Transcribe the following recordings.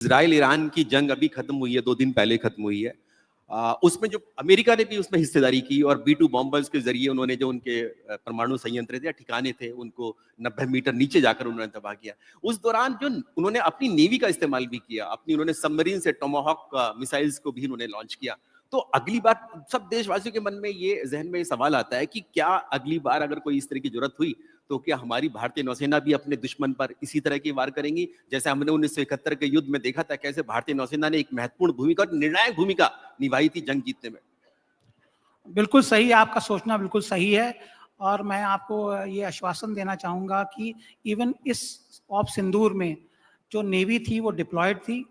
Israel Iran की जंग अभी खत्म हुई है, 2 दिन पहले खत्म हुई है। उसमें जो अमेरिका ने भी उसमें हिस्सेदारी की और बी 2 बॉम्बर्स के जरिए उन्होंने जो उनके परमाणु संयंत्र थे या ठिकाने थे उनको 90 मीटर नीचे जाकर उन्होंने तबाह किया। उस दौरान जो उन्होंने अपनी नेवी का इस्तेमाल भी किया, अपनी उन्होंने सबमरीन से टोमाहॉक मिसाइल्स को भी उन्होंने लॉन्च किया। तो अगली बार सब देशवासियों के मन में ये जहन में सवाल आता है कि क्या अगली बार अगर कोई इस तरह की जरूरत हुई तो क्या हमारी भारतीय नौसेना भी अपने दुश्मन पर इसी तरह की वार करेंगी, जैसे हमने 1971 के युद्ध में देखा था कैसे भारतीय नौसेना ने एक महत्वपूर्ण भूमिका और निर्णायक भूमिका निभाई थी जंग जीतने में। बिल्कुल सही है, आपका सोचना बिल्कुल सही है और मैं आपको ये आश्वासन देना चाहूँगा कि इवन इस ऑपरेशन सिंदूर में जो नेवी थी वो डिप्लॉयड थी।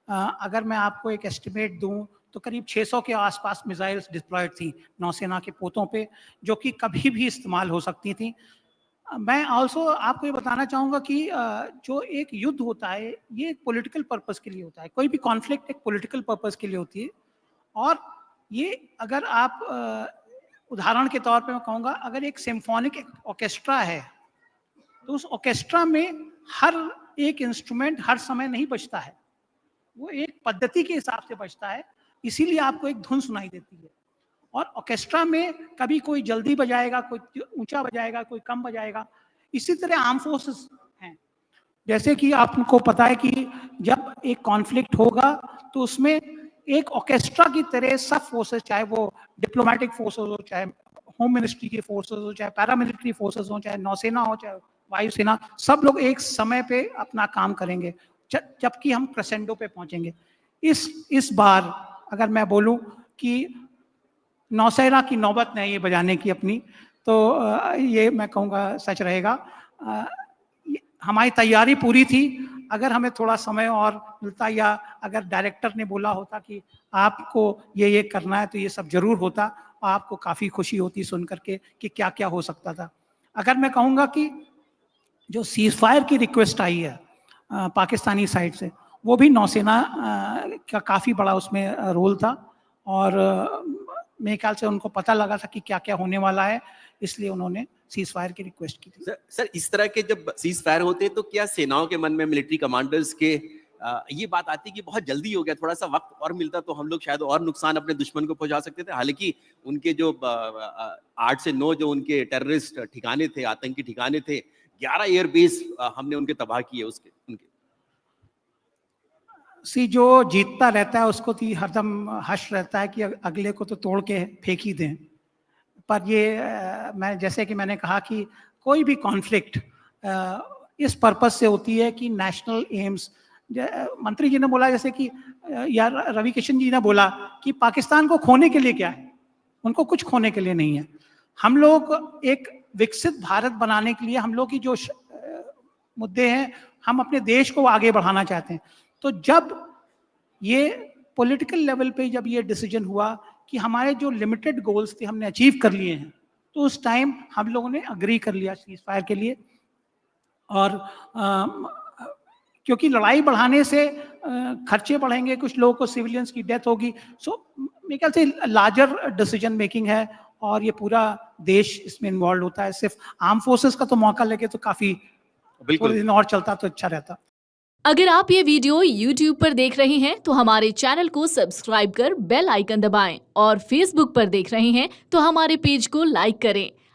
अगर मैं आपको एक एस्टिमेट दूं तो करीब 600 के आसपास मिसाइल्स डिप्लॉयड थी नौसेना के पोतों पे, जो कि कभी भी इस्तेमाल हो सकती थी। मैं ऑल्सो आपको ये बताना चाहूँगा कि जो एक युद्ध होता है ये एक पॉलिटिकल पर्पस के लिए होता है, कोई भी कॉन्फ्लिक्ट एक पॉलिटिकल पर्पस के लिए होती है। और ये अगर आप उदाहरण के तौर पे मैं कहूँगा, अगर एक सिम्फोनिक ऑर्केस्ट्रा है तो उस ऑर्केस्ट्रा में हर एक इंस्ट्रूमेंट हर समय नहीं बजता है, वो एक पद्धति के हिसाब से बजता है, इसीलिए आपको एक धुन सुनाई देती है। और ऑर्केस्ट्रा में कभी कोई जल्दी बजाएगा, कोई ऊंचा बजाएगा, कोई कम बजाएगा। इसी तरह आर्म फोर्सेस हैं, जैसे कि आपको पता है कि जब एक कॉन्फ्लिक्ट होगा तो उसमें एक ऑर्केस्ट्रा की तरह सब फोर्सेस, चाहे वो डिप्लोमेटिक फोर्सेस हो, चाहे होम मिनिस्ट्री के फोर्सेस हो, चाहे पैरामिलिट्री फोर्सेस हो, चाहे नौसेना हो, चाहे वायुसेना, सब लोग एक समय पे अपना काम करेंगे जबकि हम क्रेसेंडो पे पहुंचेंगे। इस बार अगर मैं बोलूं कि नौसेना की नौबत नहीं है बजाने की अपनी, तो ये मैं कहूँगा सच रहेगा। हमारी तैयारी पूरी थी, अगर हमें थोड़ा समय और मिलता या अगर डायरेक्टर ने बोला होता कि आपको ये करना है तो ये सब जरूर होता और आपको काफ़ी खुशी होती सुन करके कि क्या क्या हो सकता था। अगर मैं कहूँगा कि जो सीज फायर की रिक्वेस्ट आई है पाकिस्तानी साइड से, वो भी नौसेना का काफ़ी बड़ा उसमें रोल था और मेरे ख्याल से उनको पता लगा था कि क्या क्या होने वाला है, इसलिए उन्होंने सीज फायर की रिक्वेस्ट की थी। सर इस तरह के जब सीज फायर होते हैं तो क्या सेनाओं के मन में, मिलिट्री कमांडर्स के ये बात आती कि बहुत जल्दी हो गया, थोड़ा सा वक्त और मिलता तो हम लोग शायद और नुकसान अपने दुश्मन को पहुंचा सकते थे? हालांकि उनके जो 8 से 9 जो उनके टेररिस्ट ठिकाने थे, आतंकी ठिकाने थे, 11 एयरबेस हमने उनके तबाह किए उनके। जो जीतता रहता है उसको तो हरदम हर्ष रहता है कि अगले को तो तोड़ के फेंक ही दें। पर ये मैं जैसे कि मैंने कहा कि कोई भी कॉन्फ्लिक्ट इस पर्पस से होती है कि नेशनल एम्स, मंत्री जी ने बोला जैसे कि या रवि किशन जी ने बोला कि पाकिस्तान को खोने के लिए क्या है, उनको कुछ खोने के लिए नहीं है। हम लोग एक विकसित भारत बनाने के लिए हम लोग की जो मुद्दे हैं, हम अपने देश को आगे बढ़ाना चाहते हैं। तो जब ये पॉलिटिकल लेवल पे जब ये डिसीजन हुआ कि हमारे जो लिमिटेड गोल्स थे हमने अचीव कर लिए हैं, तो उस टाइम हम लोगों ने अग्री कर लिया सीज फायर के लिए। और क्योंकि लड़ाई बढ़ाने से खर्चे बढ़ेंगे, कुछ लोगों को सिविलियंस की डेथ होगी, सो मेरे ख्याल से लार्जर डिसीजन मेकिंग है और ये पूरा देश इसमें इन्वॉल्व होता है। सिर्फ आर्म फोर्सेस का तो मौका लेके तो काफी थोड़े दिन और चलता तो अच्छा रहता। अगर आप ये वीडियो YouTube पर देख रहे हैं तो हमारे चैनल को सब्सक्राइब कर बेल आइकन दबाएं और Facebook पर देख रहे हैं तो हमारे पेज को लाइक करें।